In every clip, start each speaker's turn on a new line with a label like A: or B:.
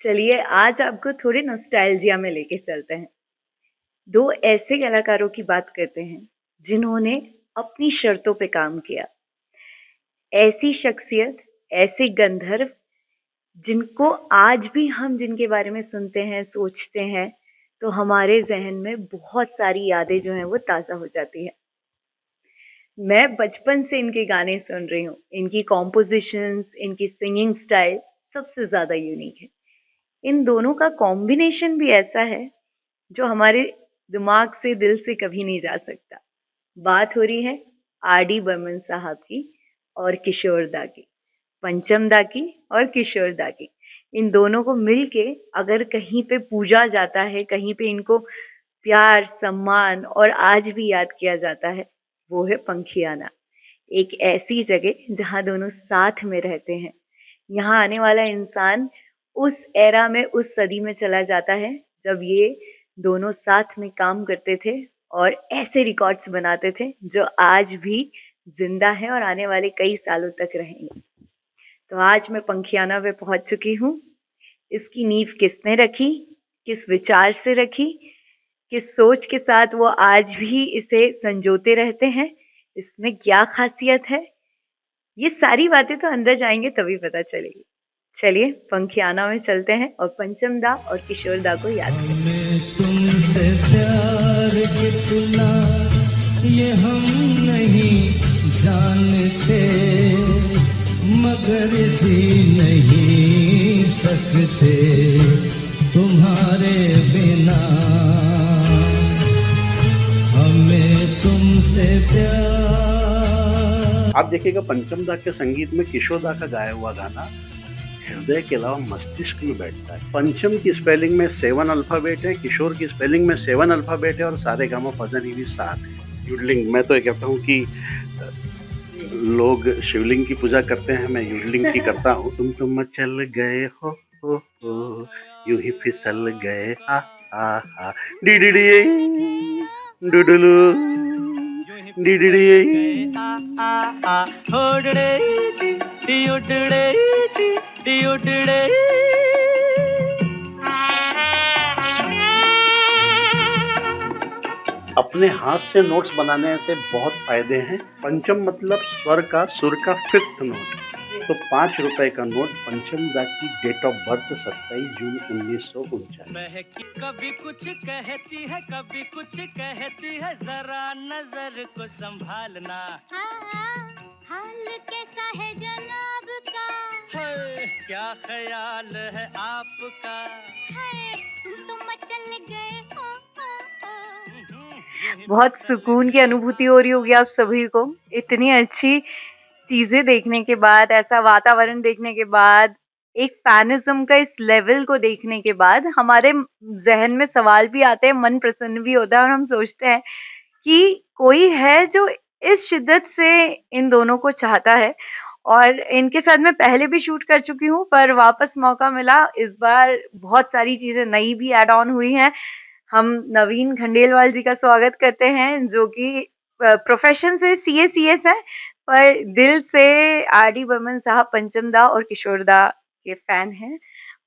A: चलिए आज आपको थोड़े नॉस्टैल्जिया में लेके चलते हैं। 2 ऐसे कलाकारों की बात करते हैं, जिन्होंने अपनी शर्तों पे काम किया। ऐसी शख्सियत, ऐसे गंधर्व जिनको आज भी हम जिनके बारे में सुनते हैं, सोचते हैं, तो हमारे ज़हन में बहुत सारी यादें जो हैं वो ताज़ा हो जाती हैं। मैं बचपन से इनके गाने सुन रही हूँ। इनकी कॉम्पोज़िशंस, इनकी सिंगिंग स्टाइल सबसे ज़्यादा यूनिक है। इन दोनों का कॉम्बिनेशन भी ऐसा है जो हमारे दिमाग से, दिल से कभी नहीं जा सकता। बात हो रही है आर डी बर्मन साहब की और किशोर दा की, पंचम दा की और किशोर दा की। इन दोनों को मिलके अगर कहीं पे पूजा जाता है, कहीं पे इनको प्यार, सम्मान और आज भी याद किया जाता है, वो है पंखियाना। एक ऐसी जगह जहाँ दोनों साथ में रहते हैं। यहाँ आने वाला इंसान उस एरा में, उस सदी में चला जाता है, जब ये दोनों साथ में काम करते थे और ऐसे रिकॉर्ड्स बनाते थे, जो आज भी ज़िंदा हैं और आने वाले कई सालों तक रहेंगे। तो आज मैं पंखियाना पे पहुँच चुकी हूँ। इसकी नींव किसने रखी, किस विचार से रखी, किस सोच के साथ वो आज भी इसे संजोते रहते हैं, इसमें क्या ख़ासियत है, ये सारी बातें तो अंदर जाएँगे तभी पता चलेगी। चलिए पंखियाना में चलते हैं और पंचम दा और किशोर दा को याद करते हैं।
B: हमें तुमसे प्यार कितना ये हम नहीं जानते, मगर जी नहीं सकते तुम्हारे बिना। हमें तुमसे प्यार।
C: आप देखिएगा पंचम दा के संगीत में किशोर दा का गाया हुआ गाना हृदय के अलावा मस्तिष्क में बैठता है। पंचम की स्पेलिंग में 7 अल्फाबेट है, किशोर की स्पेलिंग में 7 अल्फाबेट है और सारे गामा फजन भी 7 है। यूडलिंग, मैं तो ये कहता हूँ कि लोग शिवलिंग की पूजा करते हैं, मैं यूडलिंग की करता हूँ। तुम तो मचल गए हो यूं ही फिसल गए हा हा हा डिडिडी डुडुलू डिडिडी अपने हाथ से नोट्स बनाने से बहुत फायदे हैं। पंचम मतलब स्वर का, सुर का 5th नोट। तो 5 रुपए का नोट पंचम दा की डेट ऑफ बर्थ 27 जून 1949।
B: कभी कुछ कहती है, कभी कुछ कहती है, जरा नजर को संभालना।
D: हाल कैसा है जनाब का?
B: है, क्या ख्याल है आपका?
D: है, तुम तो मचल गए हो।
A: बहुत सुकून की अनुभूति हो रही होगी आप सभी को। इतनी अच्छी चीज़ें देखने के बाद, ऐसा वातावरण देखने के बाद, एक फैनिज़्म का इस लेवल को देखने के बाद हमारे ज़हन में सवाल भी आते हैं, मन प्रसन्न भी होता है और हम सोचते हैं कि कोई है जो इस शिद्दत से इन दोनों को चाहता है। और इनके साथ मैं पहले भी शूट कर चुकी हूँ, पर वापस मौका मिला। इस बार बहुत सारी चीज़ें नई भी ऐड ऑन हुई हैं। हम नवीन खंडेलवाल जी का स्वागत करते हैं, जो कि प्रोफेशन से सीएस हैं, पर दिल से आर डी बर्मन साहब, पंचम दा और किशोर दा के फैन हैं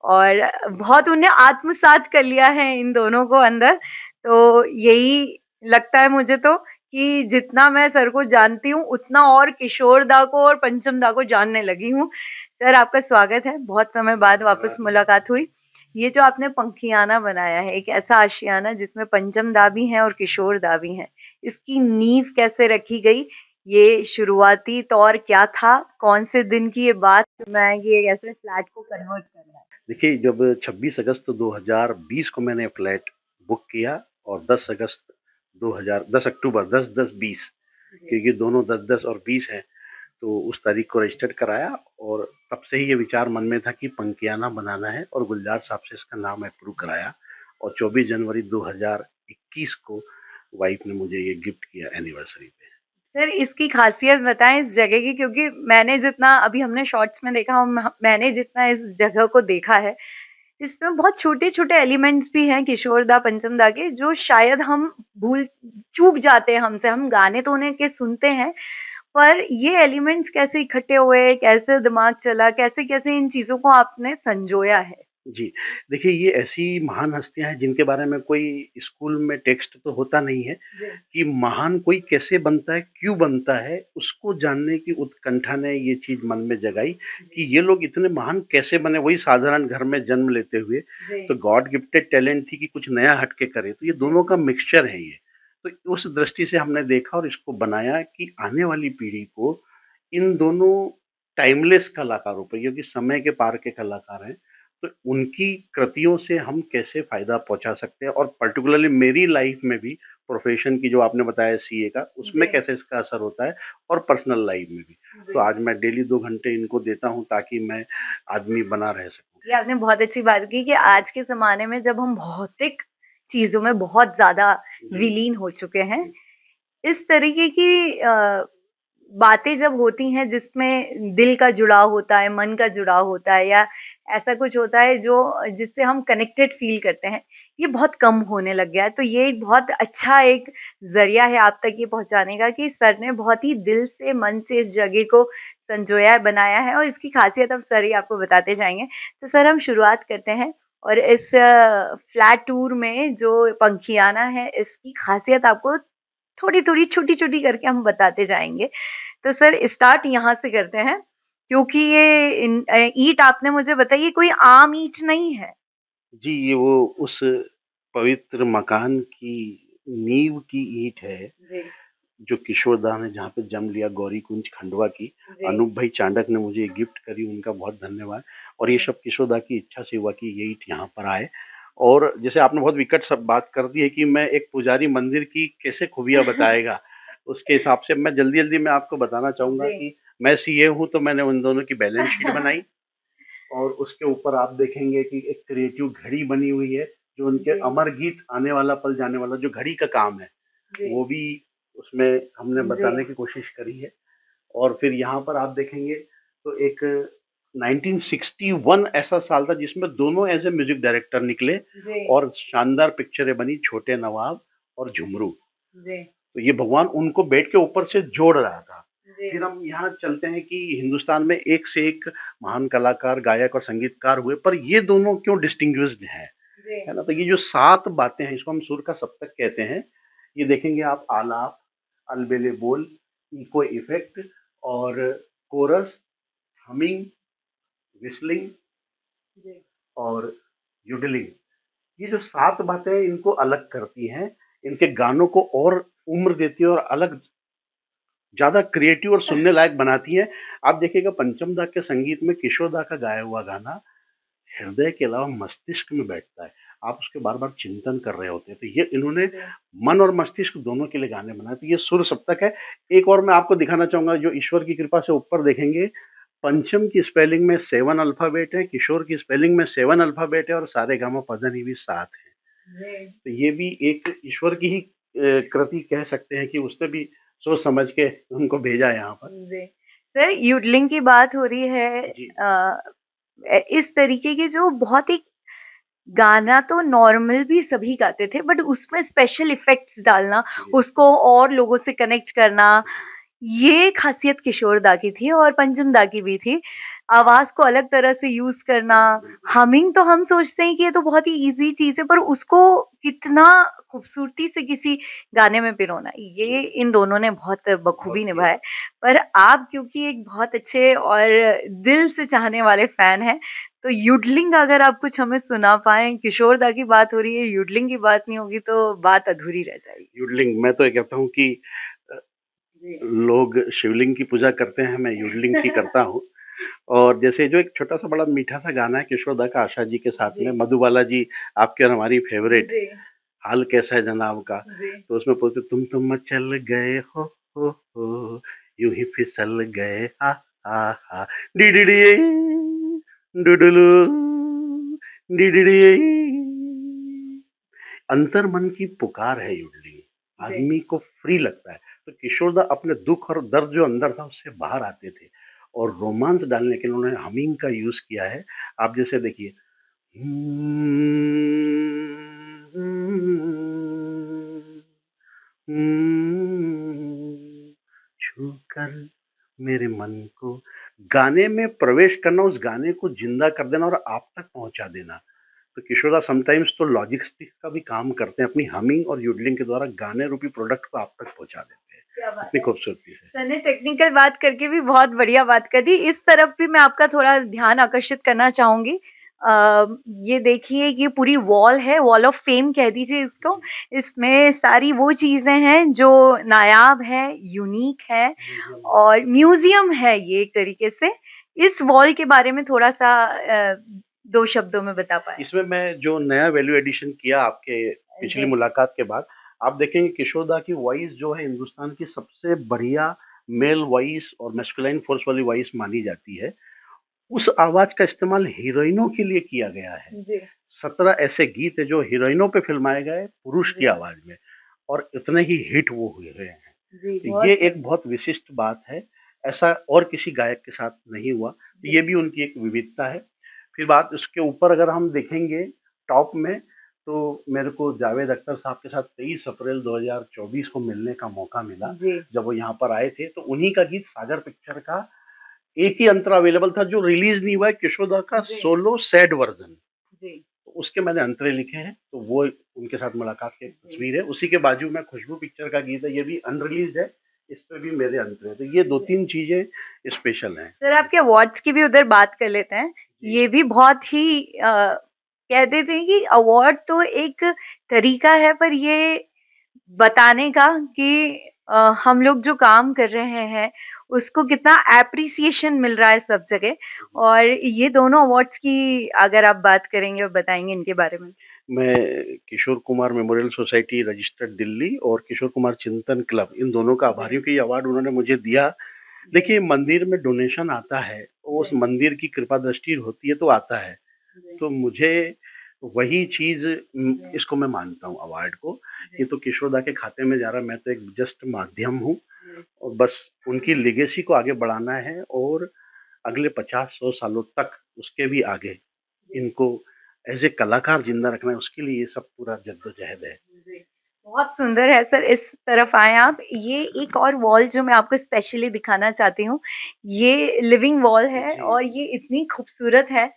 A: और बहुत उन्हें आत्मसात कर लिया है इन दोनों को अंदर। तो यही लगता है मुझे तो कि जितना मैं सर को जानती हूँ, उतना और किशोर दा को और पंचम दा को जानने लगी हूँ। सर आपका स्वागत है, बहुत समय बाद वापस मुलाकात हुई। ये जो आपने पंखियाना बनाया है, एक ऐसा आशियाना जिसमें पंचम दा भी हैं और किशोर दा भी हैं, इसकी नींव कैसे रखी गई? ये शुरुआती तौर क्या था? कौन से दिन की ये बात मैं ये ऐसे फ्लैट को कन्वर्ट करना है?
C: देखिए, जब 26 अगस्त 2020 को मैंने फ्लैट बुक किया और 10 अक्टूबर 10-10-20, क्योंकि दोनों 10-10 और 20 हैं, तो उस तारीख को रजिस्टर्ड कराया और तब से ही ये विचार मन में था कि पंखियाना बनाना है और गुलजार साहब से इसका नाम अप्रूव कराया और 24 जनवरी 2021 को वाइफ ने मुझे ये गिफ्ट किया एनिवर्सरी पे।
A: सर इसकी खासियत बताएं इस जगह की, क्योंकि मैंने जितना अभी हमने शॉर्ट्स में देखा, मैंने जितना इस जगह को देखा है, इसमें बहुत छोटे-छोटे एलिमेंट्स भी हैं किशोर दा, पंचम दा के, जो शायद हम चूक जाते हैं हमसे। हम गाने तो उन्हें के सुनते हैं, पर ये एलिमेंट्स कैसे इकट्ठे हुए, कैसे दिमाग चला, कैसे-कैसे इन चीज़ों को आपने संजोया है?
C: जी। देखिए, ये ऐसी महान हस्तियाँ हैं जिनके बारे में कोई स्कूल में टेक्स्ट तो होता नहीं है
A: जी।
C: कि महान कोई कैसे बनता है, क्यों बनता है, उसको जानने की उत्कंठा ने ये चीज़ मन में जगाई कि ये लोग इतने महान कैसे बने, वही साधारण घर में जन्म लेते हुए।
A: जी।
C: तो गॉड गिफ्टेड टैलेंट थी कि कुछ नया हट के करे, तो ये दोनों का मिक्सचर है ये। तो उस दृष्टि से हमने देखा और इसको बनाया कि आने वाली पीढ़ी को इन दोनों टाइमलेस कलाकारों पे, क्योंकि समय के पार के कलाकार हैं, तो उनकी कृतियों से हम कैसे फ़ायदा पहुँचा सकते हैं और पर्टिकुलरली मेरी लाइफ़ में भी प्रोफ़ेशन की जो आपने बताया सीए का, उसमें
A: जी।
C: कैसे इसका असर होता है और पर्सनल लाइफ़ में भी। तो
A: जी।
C: आज मैं डेली 2 घंटे इनको देता हूँ ताकि मैं आदमी बना रह सकूँ।
A: ये आपने बहुत अच्छी बात की कि आज के ज़माने में जब हम भौतिक चीज़ों में बहुत ज़्यादा
C: जी,
A: विलीन हो चुके हैं,
C: जी,
A: इस तरीके की बातें जब होती हैं जिसमें दिल का जुड़ाव होता है, मन का जुड़ाव होता है या ऐसा कुछ होता है जो जिससे हम कनेक्टेड फ़ील करते हैं, ये बहुत कम होने लग गया है। तो ये एक बहुत अच्छा एक ज़रिया है आप तक ये पहुँचाने का कि सर ने बहुत ही दिल से, मन से इस जगह को संजोया है, बनाया है और इसकी ख़ासियत अब सर ही आपको बताते जाएँगे। तो सर हम शुरुआत करते हैं और इस फ्लैट टूर में जो पंखियाना है, इसकी ख़ासियत आपको थोड़ी-थोड़ी, छोटी-छोटी करके हम बताते जाएँगे। तो सर स्टार्ट यहाँ से करते हैं क्योंकि ये ईंट आपने मुझे बताई ये कोई आम ईंट नहीं है।
C: जी, ये वो उस पवित्र मकान की नींव की ईंट है
A: जी,
C: जो किशोर दा ने जहाँ पे जन्म लिया, गौरीकुंज खंडवा की।
A: जी,
C: अनूप भाई चांडक ने मुझे ये गिफ्ट करी, उनका बहुत धन्यवाद। और ये
A: जी।
C: सब किशोर दा की इच्छा से हुआ कि ये ईंट यहाँ पर आए। और जैसे आपने बहुत विकट सब बात कर दी है कि मैं एक पुजारी मंदिर की कैसे खूबियाँ बताएगा, उसके हिसाब से मैं जल्दी-जल्दी मैं आपको बताना चाहूँगा
A: जी।
C: कि मैं सीए हूँ, तो मैंने उन दोनों की बैलेंस शीट बनाई और उसके ऊपर आप देखेंगे कि एक क्रिएटिव घड़ी बनी हुई है, जो उनके
A: जी,
C: अमर गीत आने वाला पल जाने वाला जो घड़ी का काम है,
A: जी,
C: वो भी उसमें हमने
A: जी,
C: बताने की कोशिश करी है। और फिर यहाँ पर आप देखेंगे तो एक 1961 ऐसा साल था जिसमें दोनों ऐसे म्यूजिक डायरेक्टर निकले
A: जी,
C: और शानदार पिक्चरें बनी, छोटे नवाब और झुमरू।
A: जी,
C: तो ये भगवान उनको बेड के ऊपर से जोड़ रहा था।
A: जी,
C: फिर हम यहाँ चलते हैं कि हिंदुस्तान में एक से एक महान कलाकार, गायक और संगीतकार हुए, पर ये दोनों क्यों डिस्टिंग्विश्ड हैं,
A: जी,
C: है ना? तो ये जो 7 बातें हैं, इसको हम सुर का सप्तक कहते हैं। ये देखेंगे आप आलाप, अलबेले बोल, इको इफेक्ट और कोरस, हमिंग, व्हिstलिंग
A: जी,
C: और यूडलिंग। ये जो 7 बातें हैं, इनको अलग करती हैं, इनके गानों को और उम्र देती है और अलग ज़्यादा क्रिएटिव और सुनने लायक बनाती है। आप देखिएगा पंचम दा के संगीत में किशोर दा का गाया हुआ गाना हृदय के अलावा मस्तिष्क में बैठता है। आप उसके बार-बार चिंतन कर रहे होते हैं। तो ये इन्होंने
A: जी,
C: मन और मस्तिष्क दोनों के लिए गाने बनाए। तो ये सुर सप्तक है। एक और मैं आपको दिखाना चाहूँगा जो ईश्वर की कृपा से ऊपर देखेंगे, पंचम की स्पेलिंग में 7 अल्फ़ाबेट है, किशोर की स्पेलिंग में 7 अल्फ़ाबेट है और सारेगामा पधनिधि भी 7 है।
A: जी,
C: तो ये भी एक ईश्वर की ही कृति कह सकते हैं कि उसने भी सोच समझ के उनको भेजा है यहाँ पर।
A: जी। सर यूडलिंग की बात हो रही है
C: जी,
A: इस तरीके की जो बहुत ही गाना तो नॉर्मल भी सभी गाते थे बट उसमें स्पेशल इफेक्ट्स डालना,
C: जी,
A: उसको और लोगों से कनेक्ट करना,
C: जी,
A: ये खासियत किशोर दा की थी और पंचम दा की भी थी। आवाज़ को अलग तरह से यूज़ करना,
C: बिल्कुल।
A: हमिंग तो हम सोचते हैं कि ये तो बहुत ही ईज़ी चीज़ है पर उसको कितना खूबसूरती से किसी गाने में पिरोना, ये
C: जी,
A: इन दोनों ने बहुत
C: बहुत
A: बखूबी
C: किया।
A: निभाया है। पर आप क्योंकि एक बहुत अच्छे और दिल से चाहने वाले फैन हैं, तो यूडलिंग अगर आप कुछ हमें सुना पाएँ, किशोर दा की बात हो रही है, यूडलिंग की बात नहीं होगी तो बात अधूरी रह जाएगी।
C: योडलिंग मैं तो ये कहता हूँ कि अ,
A: जी।
C: लोग शिवलिंग की पूजा करते हैं, मैं योडलिंग की करता हूँ। और जैसे जो एक छोटा-सा बड़ा मीठा-सा गाना है किशोर दा का आशा जी के साथ
A: जी,
C: में, मधुबाला जी आपकी और हमारी फ़ेवरेट,
A: जी,
C: हाल कैसा है जनाब का।
A: जी।
C: तो उसमें बोलते तुम तो मचल गए हो, यूँ ही फिसल गए हा, हा, हा। डिडिडिए, डुडुलू, डिडिडिए। अंतर्मन की पुकार है योडली,
A: जी।
C: आदमी को फ्री लगता है। तो किशोरदा अपने दुख और दर्द जो अंदर था उससे बाहर आते थे और रोमांस डालने के लिए उन्होंने हमिंग का यूज किया है। आप जैसे देखिए, छू कर मेरे मन को, गाने में प्रवेश करना, उस गाने को जिंदा कर देना और आप तक पहुंचा देना। तो किशोरदा समटाइम्स तो लॉजिस्टिक का भी काम करते हैं, अपनी हमिंग और यूडलिंग के द्वारा गाने रूपी प्रोडक्ट को आप तक पहुंचा देते हैं
A: क्या बात
C: इतनी
A: है।
C: खूबसूरती से।
A: सर ने टेक्निकल बात करके भी बहुत बढ़िया बात कर दी। इस तरफ भी मैं आपका थोड़ा ध्यान आकर्षित करना चाहूँगी। ये देखिए ये पूरी वॉल है, वॉल ऑफ फेम कह दीजिए इसको। इसमें सारी वो चीज़ें हैं जो नायाब है, यूनिक है और म्यूज़ियम है ये एक तरीके से। इस वॉल के बारे में थोड़ा-सा 2 शब्दों में बता पाएँ?
C: इसमें मैं जो नया वैल्यू एडिशन किया आपके पिछली
A: जी,
C: मुलाकात के बाद, आप देखेंगे किशोरदा की वॉइस जो है हिंदुस्तान की सबसे बढ़िया मेल वॉइस और मैस्कुलाइन फोर्स वाली वॉइस मानी जाती है। उस आवाज का इस्तेमाल हीरोइनों के लिए किया गया है।
A: जी,
C: 17 ऐसे गीत हैं जो हीरोइनों पे फिल्माए गए पुरुष की
A: जी,
C: आवाज में, और इतने ही हिट वो हुए हैं।
A: जी,
C: तो
A: बहुत
C: ये एक
A: सुंदर।
C: बहुत विशिष्ट बात है। ऐसा और किसी गायक के साथ नहीं हुआ। तो
A: जी,
C: ये भी उनकी एक विविधता है। फिर बात इसके ऊपर अगर हम देखेंगे टॉप में, तो मेरे को जावेद अख्तर साहब के साथ 23 अप्रैल 2024 को मिलने का मौका मिला।
A: जी,
C: जब वो यहाँ पर आए थे तो उन्हीं का गीत सागर पिक्चर का एक ही अंतरा अवेलेबल था जो रिलीज नहीं हुआ है, किशोरदा का
A: जी,
C: सोलो सैड वर्जन।
A: जी,
C: उसके मैंने अंतरे लिखे हैं, तो वो उनके साथ मुलाकात की एक
A: जी,
C: तस्वीर है। उसी के बाजू में खुशबू पिक्चर का गीत है, ये भी अनरिलीज्ड है, इस पे भी मेरे अंतरे हैं। तो ये दो
A: जी।
C: तीन चीजें स्पेशल हैं।
A: सर आपके अवार्ड्स की भी उधर बात कर लेते हैं।
C: जी।
A: ये भी बहुत ही कह देते हैं कि अवार्ड तो एक तरीका है पर ये बताने का कि हम लोग जो काम कर रहे हैं उसको कितना एप्रिसिएशन मिल रहा है सब जगह और ये दोनों अवार्ड्स की अगर आप बात करेंगे और बताएंगे इनके बारे में।
C: मैं Kishore Kumar memorial society registered Delhi और किशोर कुमार चिंतन क्लब, इन दोनों का आभारी
A: जी,
C: हूँ कि ये अवार्ड उन्होंने मुझे दिया।
A: जी,
C: देखिए, मंदिर में डोनेशन आता है, उस
A: जी,
C: मंदिर की कृपा दृष्टि होती है तो आता है।
A: जी,
C: तो मुझे वही चीज़,
A: जी,
C: इसको मैं मानता हूँ अवार्ड को। ये
A: जी,
C: तो किशोरदा के खाते में जा रहा है, मैं तो एक जस्ट माध्यम हूँ,
A: जी,
C: और बस उनकी लेगेसी को आगे बढ़ाना है और अगले 50-100 सालों तक उसके भी आगे
A: जी।
C: इनको एज़ ए कलाकार ज़िंदा रखना है, उसके लिए ये सब पूरा जद्दोजहद है।
A: जी, बहुत सुंदर है सर, इस तरफ आएँ आप। ये एक और वॉल जो मैं आपको स्पेशली दिखाना चाहती हूँ, ये लिविंग वॉल है
C: जी,
A: और ये इतनी खूबसूरत है,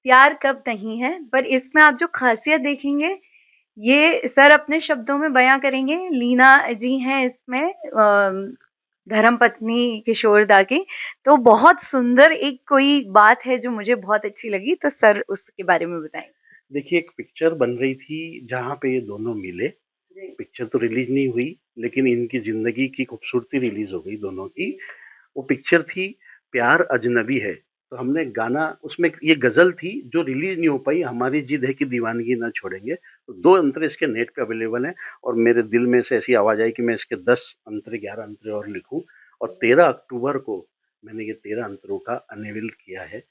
A: प्यार कब नहीं है, पर इसमें आप जो ख़ासियत देखेंगे, ये सर अपने शब्दों में बयाँ करेंगे, लीना जी हैं इसमें धर्मपत्नी किशोर दा की। तो बहुत सुंदर एक कोई बात है जो मुझे बहुत अच्छी लगी, तो सर उसके बारे में बताएँ?
C: देखिए, एक पिक्चर बन रही थी जहाँ पे ये दोनों मिले।
A: जी,
C: पिक्चर तो रिलीज़ नहीं हुई, लेकिन इनकी ज़िंदगी की खूबसूरती रिलीज़ हो गई दोनों की।
A: जी,
C: वो पिक्चर थी प्यार अजनबी है। तो हमने गाना उसमें, ये गज़ल थी जो रिलीज़ नहीं हो पाई, हमारी जिद है कि दीवानगी ना छोड़ेंगे। तो 2 अंतरे इसके नेट पे अवेलेबल हैं, और मेरे दिल में से ऐसी आवाज़ आई कि मैं इसके 10 अंतरे, 11 अंतरे और लिखूँ, और 13 अक्टूबर को मैंने ये 13 अंतरों का अनवील किया है।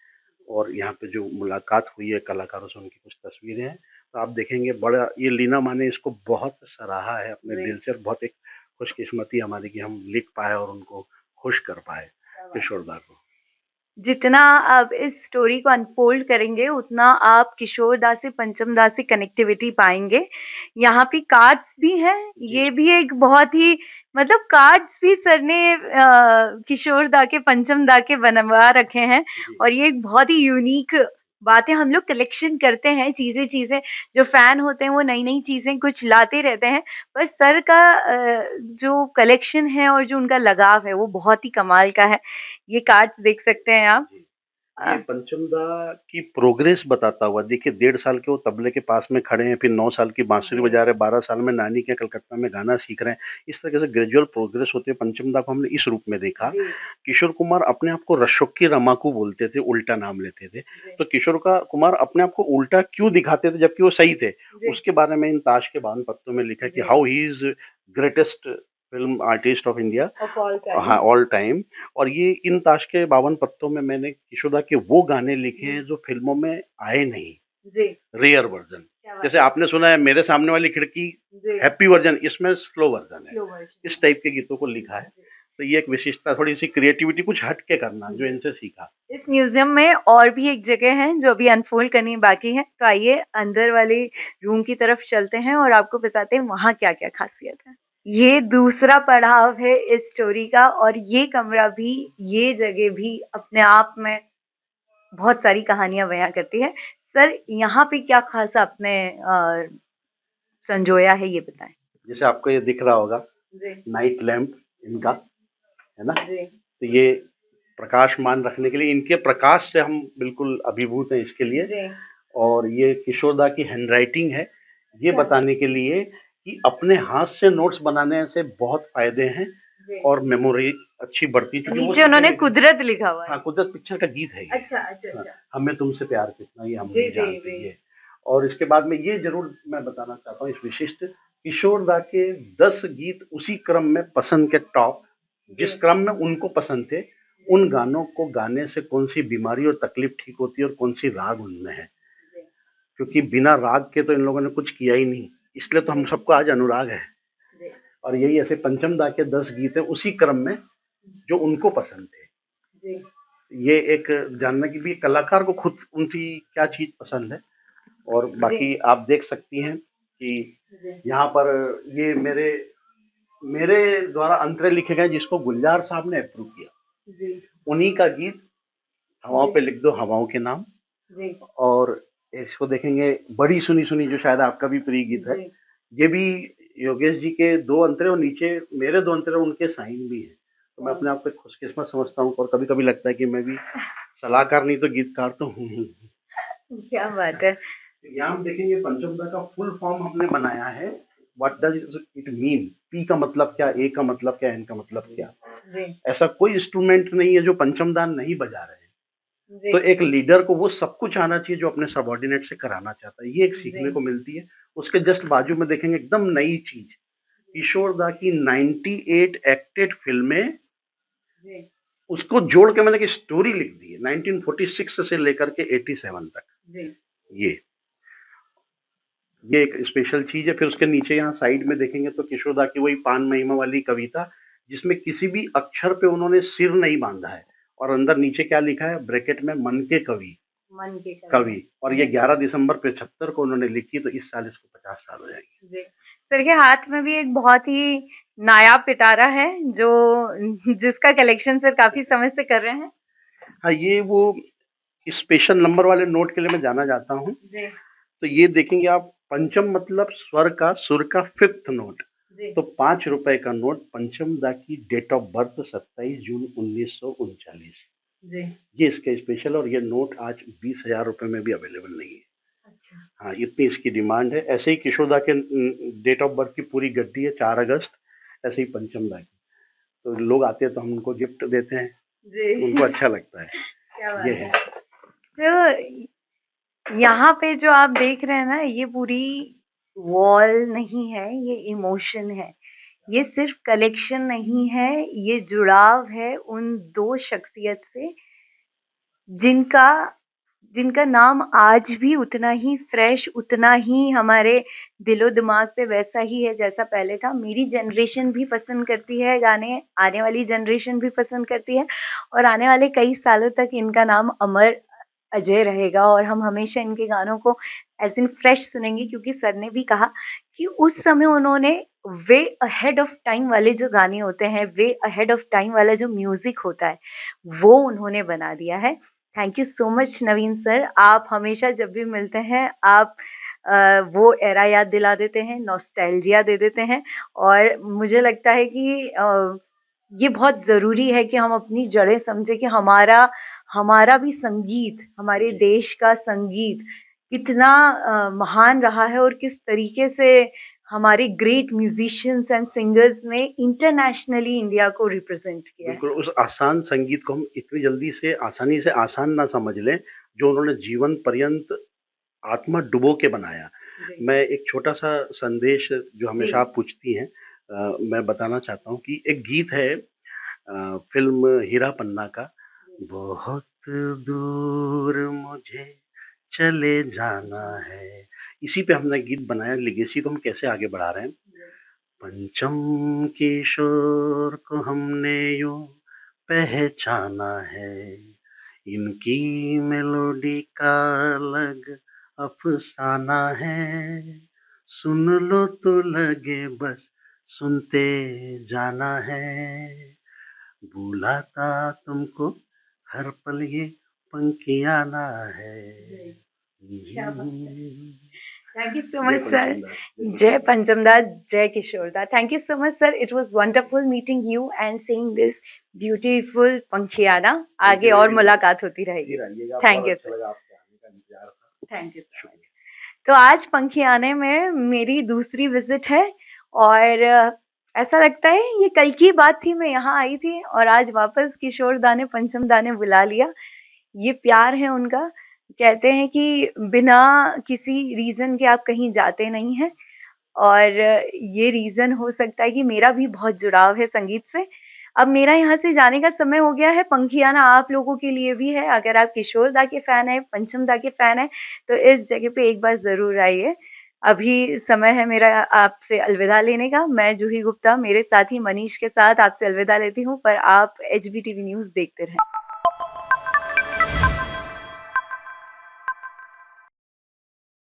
C: और यहाँ पे जो मुलाकात हुई है कलाकारों से, उनकी कुछ तस्वीरें हैं, तो आप देखेंगे बड़ा, ये लीना माँ ने इसको बहुत सराहा है अपने
A: जी,
C: दिल से, और बहुत एक खुशकिस्मती हमारी कि हम लिख पाए और उनको खुश कर पाए,
A: क्या बात है।
C: किशोरदा को।
A: जितना आप इस स्टोरी को अनफ़ोल्ड करेंगे, उतना आप किशोर दा से, पंचम दा से कनेक्टिविटी पाएँगे। यहाँ पे कार्ड्स भी हैं,
C: जी,
A: ये भी एक बहुत ही मतलब कार्ड्स भी सर ने किशोर दा के, पंचम दा के बनवा रखे हैं
C: जी।
A: और ये एक बहुत ही यूनिक बात है। हम लोग कलेक्शन करते हैं चीज़ें-चीज़ें, जो फ़ैन होते हैं वो नई-नई चीज़ें कुछ लाते रहते हैं, पर सर का जो कलेक्शन है और जो उनका लगाव है, वो बहुत ही कमाल का है। ये कार्ड्स देख सकते हैं आप।
C: जी। ये
A: अ,
C: पंचमदा की प्रोग्रेस बताता हुआ, देखिए 1.5 साल के वो तबले के पास में खड़े हैं, फिर 9 साल की बांसुरी
A: जी,
C: बजा रहे हैं, 12 साल में नानी के यहाँ कलकत्ता में गाना सीख रहे हैं। इस तरीके से ग्रेजुअल प्रोग्रेस होते हुए पंचमदा को हमने इस रूप में देखा।
A: जी,
C: किशोर कुमार अपने आप को रशोक्की रमाकू बोलते थे, उल्टा नाम लेते थे।
A: जी,
C: तो किशोर का कुमार अपने आप को उल्टा क्यों दिखाते थे जबकि वो सही थे?
A: जी,
C: उसके बारे में इन ताश के 52 पत्तों में लिखा है कि
A: जी,
C: how he is greatest film artist of India.
A: Of all
C: हाँ,
A: टाइम।
C: All time. और ये इन ताश के 52 पत्तों में मैंने किशोरदा के वो गाने लिखे
A: जी,
C: हैं जो फ़िल्मों में आए नहीं,
A: जी,
C: रेयर वर्ज़न।
A: क्या बात
C: जैसे
A: है।
C: आपने सुना है मेरे सामने वाली खिड़की,
A: जी,
C: हैप्पी वर्ज़न, इसमें स्लो वर्ज़न है।
A: स्लो वर्ज़न
C: इस
A: है।
C: टाइप के गीतों को लिखा है।
A: जी,
C: तो ये एक विशिष्टता, थोड़ी-सी क्रिएटिविटी, कुछ हट के करना, जो
A: जी।
C: इनसे सीखा।
A: इस म्यूज़ियम में और भी एक जगह है जो अभी अनफ़ोल्ड करनी बाकी है, तो आइए अंदर वाले रूम की तरफ चलते हैं और आपको बताते हैं वहाँ क्या-क्या ख़ासियत है। ये दूसरा पड़ाव है इस स्टोरी का, और ये कमरा भी, ये जगह भी अपने आप में बहुत सारी कहानियां बयां करती है। सर, यहाँ पे क्या खास आपने संजोया है, ये बताएं।
C: जैसे आपको ये दिख रहा होगा
A: जी
C: नाइट लैंप इनका, है ना?
A: जी
C: तो ये प्रकाशमान रखने के लिए, इनके प्रकाश से हम बिल्कुल अभिभूत हैं इसके लिए।
A: जी
C: और ये किशोरदा की हैंडराइटिंग है, ये
A: अच्छा
C: बताने के लिए कि अपने हाथ से नोट्स बनाने से बहुत फायदे हैं
A: जी।
C: और मेमोरी अच्छी बढ़ती है, क्योंकि वो
A: नीचे उन्होंने
C: लिखेंगे।
A: कुदरत लिखा हुआ है।
C: हाँ, कुदरत पिक्चर का गीत है ये।
A: अच्छा अच्छा
C: हाँ,
A: अच्छा।
C: हमें तुमसे प्यार कितना ये हम
A: जी
C: नहीं
A: जी
C: जानते
A: जी
C: ये। और इसके बाद में ये जरूर मैं बताना चाहता हूँ, इस विशिष्ट किशोरदा के 10 गीत उसी क्रम में पसंद के टॉप, जिस
A: जी
C: क्रम में उनको पसंद थे, उन गानों को गाने से कौन सी बीमारी और तकलीफ ठीक होती है और कौन सी राग उनमें है,
A: जी
C: क्योंकि बिना राग के तो इन लोगों ने कुछ किया ही नहीं, इसलिए तो हम सबको आज अनुराग है।
A: जी
C: और यही ऐसे पंचम दा के 10 गीत है उसी क्रम में जो उनको पसंद थे।
A: जी
C: ये एक जानना कि भी कलाकार को खुद उनकी क्या चीज पसंद है। और
A: जी
C: बाकी आप देख सकती हैं कि
A: जी
C: यहाँ पर ये मेरे मेरे द्वारा अंतरे लिखे गए, जिसको गुलजार साहब ने अप्रूव किया,
A: जी
C: उन्हीं का गीत हवाओं पे लिख दो हवाओं के नाम।
A: जी
C: और इसको देखेंगे बड़ी सुनी सुनी, जो शायद आपका भी प्रिय गीत है,
A: जी
C: ये भी योगेश जी के 2 अंतरे और नीचे मेरे 2 अंतरे, उनके साइन भी हैं। तो मैं अपने आप को खुशकिस्मत समझता हूँ, और कभी-कभी लगता है कि मैं भी सलाहकार नहीं तो गीतकार तो हूँ ही।
A: क्या बात है।
C: यहाँ हम देखेंगे पंचमदा का फुल फॉर्म हमने बनाया है। What does it mean? P का मतलब क्या, ए का मतलब क्या, एन का मतलब क्या?
A: जी
C: ऐसा कोई इंस्ट्रूमेंट नहीं है जो पंचमदा नहीं बजा रहे हैं।
A: जी
C: तो एक लीडर को वो सब कुछ आना चाहिए जो अपने सबॉर्डिनेट से कराना चाहता है, ये एक
A: जी
C: सीखने को मिलती है। उसके जस्ट बाजू में देखेंगे एकदम नई चीज, किशोर दा की 98 एक्टेड फिल्में,
A: जी
C: उसको जोड़ के मैंने एक स्टोरी लिख दी है 1946 से लेकर के 87 तक।
A: जी
C: ये ये एक स्पेशल चीज है। फिर उसके नीचे यहाँ साइड में देखेंगे तो किशोर दा की वही पान महिमा वाली कविता, जिसमें किसी भी अक्षर पे उन्होंने सिर नहीं बांधा है, और अंदर नीचे क्या लिखा है ब्रैकेट में, मन के कवि,
A: मन के
C: कवि। और ये
A: जी
C: 11 दिसंबर 75 को उन्होंने लिखी, तो इस साल इसको 50 साल हो जाएंगे।
A: जी। सर के हाथ में भी एक बहुत ही नायाब पिटारा है, जो जिसका कलेक्शन सर काफी समय से कर रहे हैं।
C: हाँ, ये वो स्पेशल नंबर वाले नोट के लिए मैं जाना जाता हूँ।
A: जी
C: तो ये देखेंगे आप, पंचम मतलब स्वर का, सुर का 5th नोट।
A: जी
C: तो 5 रुपए का नोट, पंचम दा की डेट ऑफ बर्थ 27 जून 1939।
A: जी।
C: ये इसका स्पेशल, और ये नोट आज 20,000 रुपए में भी अवेलेबल नहीं है।
A: अच्छा
C: हाँ, इतनी इसकी डिमांड है। ऐसे ही किशोरदा के डेट ऑफ बर्थ की पूरी गड्डी है 4 अगस्त, ऐसे ही पंचम दा की। तो लोग आते हैं तो हम उनको गिफ्ट देते हैं,
A: जी।
C: उनको अच्छा लगता है।
A: क्या
C: ये
A: बात
C: है।
A: है। तो यहाँ पे जो आप देख रहे हैं ना, ये पूरी वॉल नहीं है, ये इमोशन है। ये सिर्फ कलेक्शन नहीं है, ये जुड़ाव है उन दो शख्सियत से, जिनका जिनका नाम आज भी उतना ही फ्रेश, उतना ही हमारे दिलो-दिमाग पे वैसा ही है जैसा पहले था। मेरी जनरेशन भी पसंद करती है गाने, आने वाली जनरेशन भी पसंद करती है, और आने वाले कई सालों तक इनका नाम अमर अजय रहेगा, और हम हमेशा इनके गानों को एज़ इन फ्रेश सुनेंगे, क्योंकि सर ने भी कहा कि उस समय उन्होंने वे अहेड ऑफ टाइम वाले जो गाने होते हैं, वे अहेड ऑफ टाइम वाला जो म्यूज़िक होता है, वो उन्होंने बना दिया है। Thank you so much Naveen sir. आप हमेशा जब भी मिलते हैं, आप वो एरा याद दिला देते हैं, नॉस्टैल्जिया दे देते हैं, और मुझे लगता है कि ये बहुत ज़रूरी है कि हम अपनी जड़ें समझें कि हमारा हमारा भी संगीत, हमारे
C: जी।
A: देश का संगीत कितना महान रहा है, और किस तरीके से हमारे ग्रेट म्यूज़िशियंस एंड सिंगर्स ने इंटरनेशनली इंडिया को रिप्रेज़ेंट किया है।
C: बिल्कुल, उस आसान संगीत को हम इतनी जल्दी से, आसानी से आसान ना समझ लें, जो उन्होंने जीवन पर्यंत आत्मा डुबो के बनाया।
A: जी।
C: मैं एक छोटा-सा संदेश, जो
A: जी।
C: हमेशा आप पूछती हैं, मैं बताना चाहता हूँ कि एक गीत है फ़िल्म हीरा पन्ना का, बहुत दूर मुझे चले जाना है। इसी पे हमने गीत बनाया, लेगेसी को हम कैसे आगे बढ़ा रहे हैं। पंचम किशोर को हमने यूं पहचाना है, इनकी मेलोडी का अलग अफसाना है, सुन लो तो लगे बस सुनते जाना है, बुलाता तुमको हर पल ये पंखियाना है।
A: क्या बात है। Thank you so
C: जय
A: much, sir.
C: Panchamda.
A: Jai Panchamda, Jai Kishorda. Thank you so much, sir. It was wonderful meeting you and seeing this beautiful Pankhiana. आगे और मुलाकात होती रहेगी। Thank you, sir. Thank you so much. तो आज पंखियाने में मेरी दूसरी विजिट है और ऐसा लगता है ये कल की बात थी, मैं यहाँ आई थी और आज वापस किशोर दा ने पंचम दा ने बुला लिया। ये प्यार है उनका। कहते हैं कि बिना किसी रीज़न के आप कहीं जाते नहीं हैं और ये रीज़न हो सकता है कि मेरा भी बहुत जुड़ाव है संगीत से। अब मेरा यहाँ से जाने का समय हो गया है, पंखियाना आप लोगों के लिए भी है। अगर आप किशोर दा के फ़ैन हैं, पंचम दा के फ़ैन हैं, तो इस जगह पे एक बार ज़रूर आइए। अभी समय है मेरा आपसे अलविदा लेने का। मैं जूही गुप्ता मेरे साथी मनीष के साथ आपसे अलविदा लेती हूँ, पर आप एचबीटीवी न्यूज़ देखते रहें।